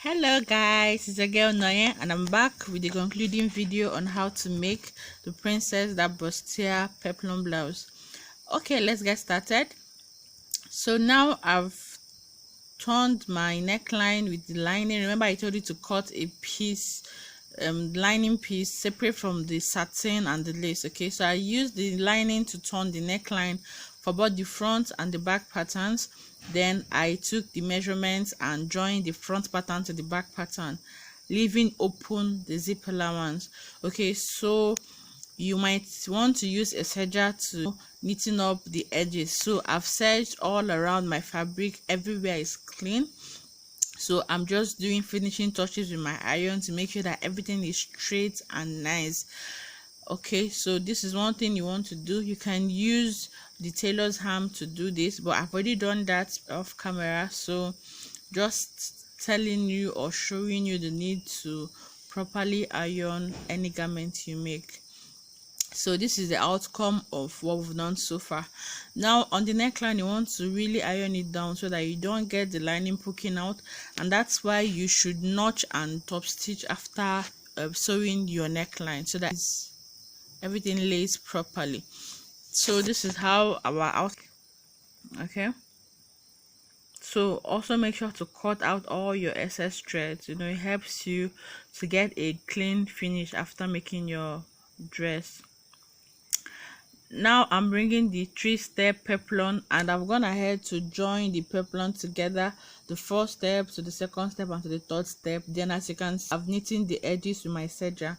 Hello guys, it's your girl Noye and I'm back with the concluding video on how to make the princess that Bustier peplum blouse. Okay, let's get started. So now I've turned my neckline with the lining. Remember I told you to cut a piece, lining piece separate from the satin and the lace. Okay, so I used the lining to turn the neckline for both the front and the back patterns. Then I took the measurements and joined the front pattern to the back pattern, leaving open the zip allowance. Okay, so you might want to use a serger to knitting up the edges. So I've serged all around my fabric, everywhere is clean. So I'm just doing finishing touches with my iron to make sure that everything is straight and nice. Okay, so this is one thing you want to do. You can use the tailor's ham to do this, but I've already done that off camera, so just telling you or showing you the need to properly iron any garment you make. So this is the outcome of what we've done so far. Now on the neckline, you want to really iron it down so that you don't get the lining poking out, and that's why you should notch and top stitch after sewing your neckline so that everything lays properly. So this is how our out. Okay, so also make sure to cut out all your excess threads. It helps you to get a clean finish after making your dress. Now I'm bringing the 3-step peplum and I've gone ahead to join the peplum together, the first step to the second step and to the third step. Then as you can see, I've knitting the edges with my serger.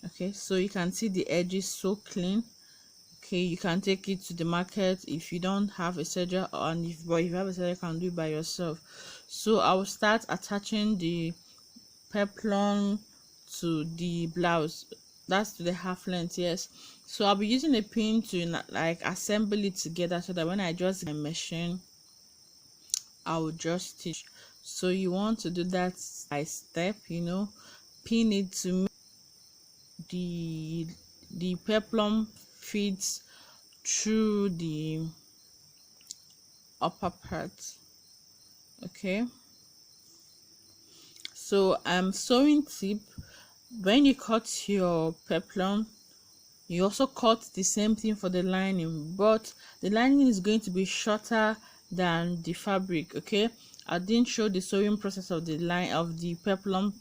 Okay, so you can see the edges so clean. Okay, you can take it to the market if you don't have a serger, and if you have a serger, you can do it by yourself. So I will start attaching the peplum to the blouse, that's to the half length. Yes, so I'll be using a pin to like assemble it together so that when I just my machine, I will just stitch. So you want to do that by step, pin it to make the peplum fits through the upper part. Okay, so sewing tip: when you cut your peplum, you also cut the same thing for the lining, but the lining is going to be shorter than the fabric. Okay, I didn't show the sewing process of the line of the peplum,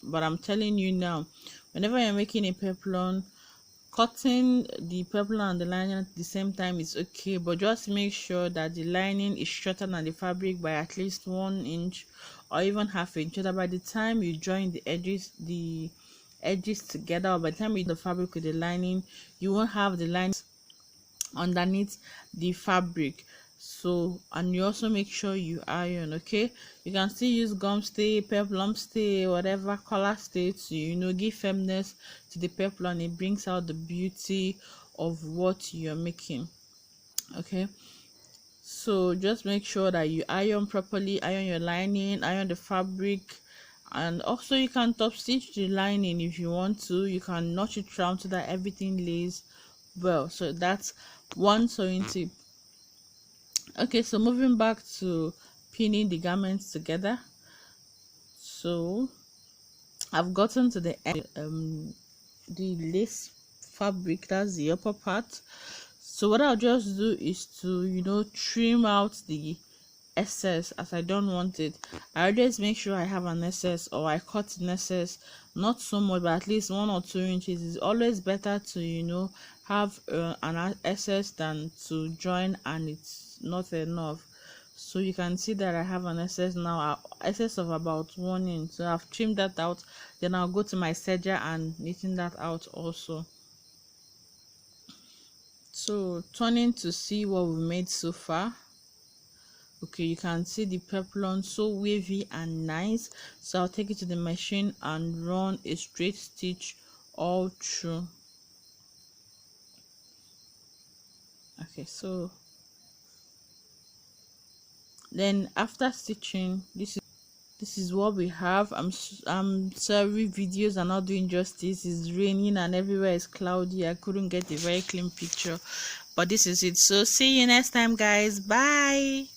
but I'm telling you now, whenever you're making a peplum, cutting the peplum and the lining at the same time is okay, but just make sure that the lining is shorter than the fabric by at least 1 inch or even half inch, so that by the time you join the edges together, or by the time you do the fabric with the lining, you won't have the lines underneath the fabric. So, and you also make sure you iron. Okay, you can still use gum stay, peplum stay, whatever color stay to give firmness to the peplum. It brings out the beauty of what you're making. Okay, so just make sure that you iron properly, iron your lining, iron the fabric, and also you can top stitch the lining if you want to. You can notch it round so that everything lays well. So that's one sewing tip. Okay, so moving back to pinning the garments together. So I've gotten to the end, the lace fabric, that's the upper part. So what I'll just do is to trim out the excess as I don't want it. I always make sure I have an excess, or I cut an excess, not so much, but at least 1 or 2 inches. Is always better to have an excess than to join and it's not enough. So you can see that I have an excess now, excess of about 1 inch. So I've trimmed that out. Then I'll go to my serger and knitting that out also. So turning to see what we made so far. Okay, you can see the peplum so wavy and nice. So I'll take it to the machine and run a straight stitch all through. Okay, so then after stitching, this is what we have. I'm sorry, videos are not doing justice. It's raining and everywhere is cloudy. I couldn't get a very clean picture, but this is it. So see you next time, guys. Bye.